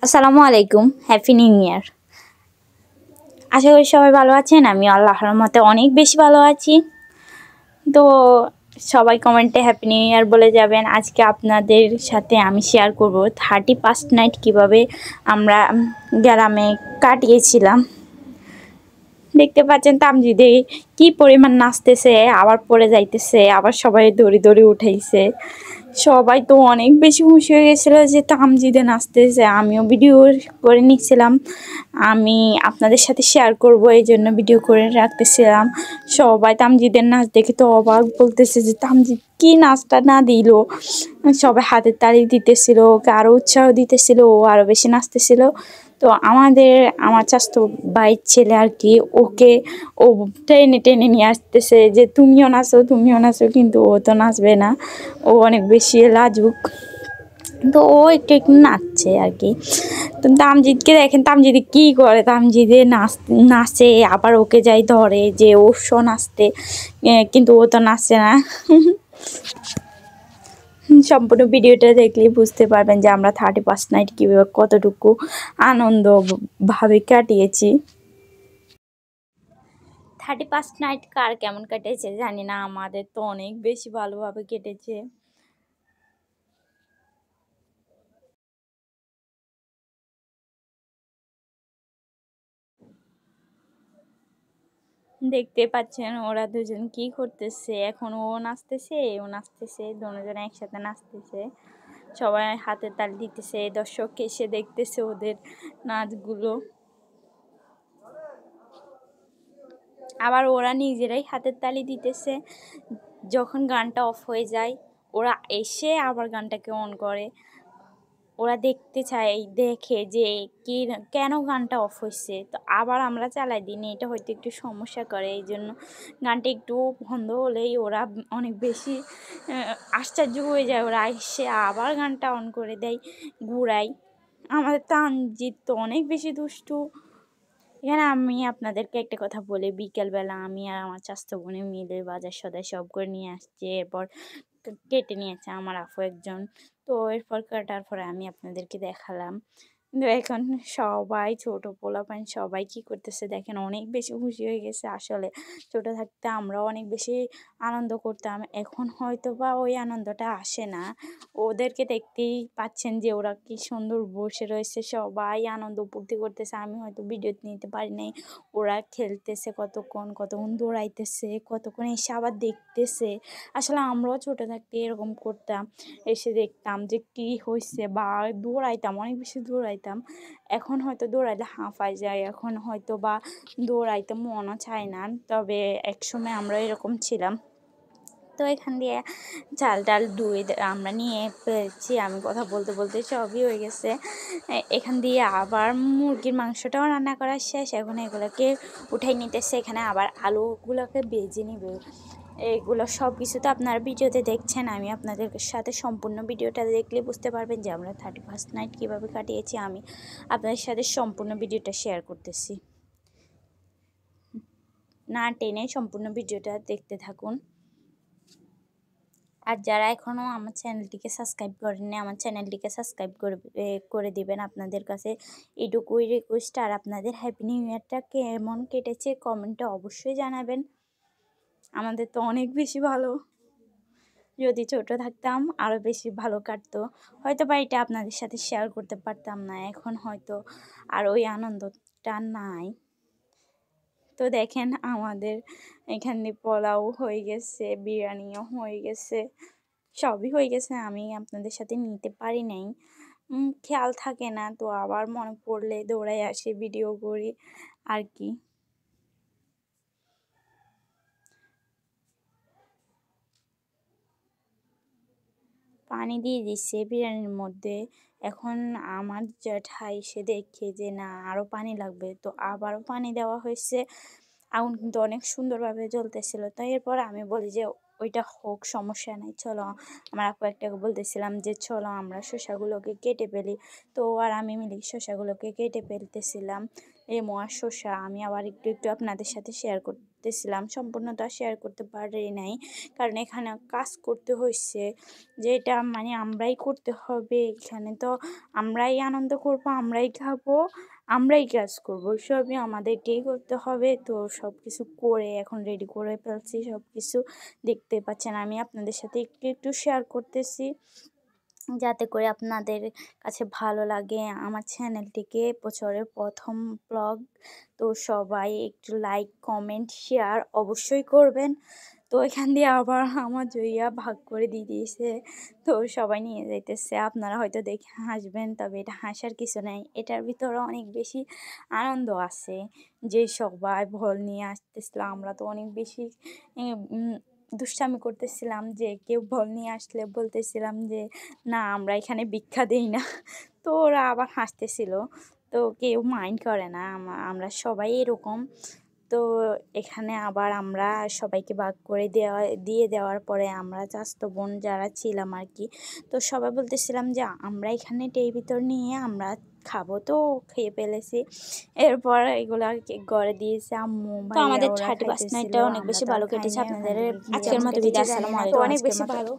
আসসালামু আলাইকুম, happy new year. আশা করি সবাই ভালো আছেন। আমি আল্লাহর রহমতে অনেক বেশি ভালো আছি। তো সবাই কমেন্টে হ্যাপি নিউ ইয়ার বলে যাবেন। আজকে আপনাদের সাথে আমি শেয়ার করব 31st নাইট কীভাবে আমরা গ্রামে কাটিয়েছিলাম। দেখতে পাচ্ছেন তামজিদে কি পরিমাণ নাচতেছে, আবার পড়ে যাইতেছে, আবার সবাই দড়ি দড়ি উঠাইছে। সবাই তো অনেক বেশি খুশি হয়ে গেছিলো যে তামজিদে নাচতেছে। আমিও ভিডিও করে নিচ্ছিলাম, আমি আপনাদের সাথে শেয়ার করব এই জন্য ভিডিও করে রাখতেছিলাম। সবাই তামজিদের নাচ দেখে তো অবাক, বলতেছে যে তামজিদ কি নাচটা না দিল। সবাই হাতের তালি দিতেছিল, ওকে আরও উৎসাহ দিতেছিল, ও আরও বেশি নাচতেছিল। তো আমার চাচাতো ভাইয়ের ছেলে আর কি, ওকে ও টেনে টেনে নিয়ে আসতেছে যে তুমিও নাচো, কিন্তু ও তো নাচবে না, ও অনেক বেশি লাজুক। তো ও একটু একটু নাচছে আর কি। তো তামজিদকে দেখেন, তামজিদে কী করে, তামজিদে নাচে, আবার ওকে যাই ধরে যে ওসো নাচতে, কিন্তু ও তো নাচছে না। সম্পূর্ণ ভিডিওটা দেখলেই বুঝতে পারবেন যে আমরা 31st নাইট কীভাবে কতটুকু আনন্দভাবে কাটিয়েছি। 31st নাইট কার কেমন কেটেছে জানি না, আমাদের তো অনেক বেশি ভালোভাবে কেটেছে। দেখতে পাচ্ছেন ওরা দুজন কি করতেছে, এখন ও নাচতেছে, দুজনে একসাথে নাচতেছে, সবাই হাতে তালি দিতেছে, দর্শক এসে দেখতেছে ওদের নাচগুলো। আবার ওরা নিজেরাই হাতের তালি দিতেছে। যখন গানটা অফ হয়ে যায় ওরা এসে আবার গানটাকে অন করে। ওরা দেখতে চায়, দেখে যে কি কেন গানটা অফ হয়েছে, তো আবার আমরা চালাই দিই, এটা হয়তো একটু সমস্যা করে, এই জন্য গানটা একটু বন্ধ হলেই ওরা অনেক বেশি আশ্চর্য হয়ে যায়। ওরা এসে আবার গানটা অন করে দেয়, ঘুরাই। আমাদের তানজিৎ তো অনেক বেশি দুষ্টু। এখানে আমি আপনাদেরকে একটা কথা বলি, বিকেলবেলা আমি আর আমার চাচাতো বোনে মিলে বাজার সদাই সব করে নিয়ে আসছি, এরপর কেটে নিয়েছে আমার আপু একজন। তো এরপর কাটার পরে আমি আপনাদেরকে দেখালাম। কিন্তু এখন সবাই ছোট পোলাপান সবাই কি করতেছে দেখেন, অনেক বেশি খুশি হয়ে গেছে। আসলে ছোট থাকতে আমরাও অনেক বেশি আনন্দ করতাম, এখন হয়তো বা ওই আনন্দটা আসে না। ওদেরকে দেখতেই পাচ্ছেন যে ওরা কি সুন্দর বসে রয়েছে, সবাই আনন্দ উপভোগ করতেছে। আমি হয়তো ভিডিও নিতে পারি নাই। ওরা খেলতেছে কতক্ষণ দৌড়াইতেছে, কতক্ষণ এসে আবার দেখতেছে। আসলে আমরাও ছোট থাকতে এরকম করতাম, এসে দেখতাম যে কি হয়েছে, বা দৌড়াইতাম, অনেক বেশি দৌড়াইতাম। এখন হয়তো দৌড়াইলে হাঁফায় যায়, এখন হয়তো বা দৌড়াইতে মনও চায় না, তবে একসময় আমরা এরকম ছিলাম। তো এখান দিয়ে চাল ডাল ধুয়ে আমরা নিয়ে ফেলছি, আমি কথা বলতে বলতে সবই হয়ে গেছে। এখান দিয়ে আবার মুরগির মাংসটাও রান্না করা শেষ, এখন এগুলোকে উঠাই নিতেছে, এখানে আবার আলুগুলোকে ভেজে নিবে। এগুলো সব কিছু তো আপনারা ভিডিওতে দেখছেন, আমি আপনাদের সাথে সম্পূর্ণ ভিডিওটা দেখলে বুঝতে পারবেন যে আমরা 31st নাইট কীভাবে কাটিয়েছি। আমি আপনাদের সাথে সম্পূর্ণ ভিডিওটা শেয়ার করতেছি, না টেনে সম্পূর্ণ ভিডিওটা দেখতে থাকুন। আর যারা এখনও আমার চ্যানেলটিকে সাবস্ক্রাইব করেননি, আমার চ্যানেলটিকে সাবস্ক্রাইব করে দিবেন। আপনাদের কাছে এটুকুই রিকোয়েস্ট। আর আপনাদের হ্যাপি নিউ ইয়ারটা কেমন কেটেছে কমেন্টে অবশ্যই জানাবেন। আমাদের তো অনেক বেশি ভালো, যদি ছোট থাকতাম আরও বেশি ভালো কাটতো, হয়তো বা এটা আপনাদের সাথে শেয়ার করতে পারতাম না, এখন হয়তো আর ওই আনন্দটা নাই। তো দেখেন আমাদের এখানে পোলাও হয়ে গেছে, বিরিয়ানিও হয়ে গেছে, সবই হয়ে গেছে। আমি আপনাদের সাথে নিতে পারি নাই, খেয়াল থাকে না, তো আবার মনে পড়লে দৌড়াই আসি, ভিডিও করি আর কি। পানি দিয়ে দিচ্ছে বিরিয়ানির মধ্যে। এখন আমার জ্যাঠা এসে দেখে যে না আরও পানি লাগবে, তো আবারও পানি দেওয়া হয়েছে। আগুন কিন্তু অনেক সুন্দরভাবে জ্বলতেছিল। তো এরপর আমি বলি যে ওইটা হোক, সমস্যা নাই, চলো। আমার আপু একটাকে বলতেছিলাম যে চলো আমরা শসাগুলোকে কেটে ফেলি। তো আর আমি মিলে শসাগুলোকে কেটে ফেলতেছিলাম, লেমু আর শসা। আমি আবার একটু একটু আপনাদের সাথে শেয়ার করতে করতেছিলাম, সম্পূর্ণটা শেয়ার করতে পারি নাই, কারণ এখানে কাজ করতে হয়েছে, যে এটা মানে আমরাই করতে হবে। এখানে তো আমরাই আনন্দ করব, আমরাই খাবো, আমরাই কাজ করব, সবই আমাদেরকেই করতে হবে। তো সব কিছু করে এখন রেডি করে ফেলছি, সব কিছু দেখতে পাচ্ছেন আমি আপনাদের সাথে একটু একটু শেয়ার করতেছি, যাতে করে আপনাদের কাছে ভালো লাগে আমার চ্যানেলটিকে, বছরের প্রথম ব্লগ। তো সবাই একটু লাইক, কমেন্ট, শেয়ার অবশ্যই করবেন। তো এখান দিয়ে আবার আমার জইয়া ভাগ করে দিয়ে দিয়েছে, তো সবাই নিয়ে যাইতেছে। আপনারা হয়তো দেখে হাসবেন, তবে এটা হাসার কিছু নাই, এটার ভিতরে অনেক বেশি আনন্দ আছে। যে সবাই ভল নিয়ে আসতেছিল, আমরা তো অনেক বেশি দুষ্টামি করতেছিলাম, যে কেউ ভল নিয়ে আসলে বলতেছিলাম যে না আমরা এখানে ভিক্ষা দেই না। তো ওরা আবার হাসতেছিল, তো কেউ মাইন্ড করে না, আমরা সবাই এরকম। তো এখানে আবার আমরা সবাইকে ভাগ করে দিয়ে দেওয়ার পরে আমরা চাচাতো বোন যারা ছিলাম আর কি, তো সবাই বলতেছিলাম যে আমরা এখানে টের ভিতর নিয়ে আমরা খাবো, তো খেয়ে ফেলেছি। এরপর এগুলো আর কি ঘরে দিয়েছে আম্মু, তো ভাইয়া, আমাদের ওরা 30 খাইতেছিল, নাইটটা অনেক আমরা বেশি তো আর ভালো খাই কেটেছে। নাই, ওখান আপনাদের থেকে কি আজকের যেন মতো কেটেছে বিদায়, জানি আসসালামু না, তো আলাইকুম। অনেক আজকের বেশি মতো ভালো।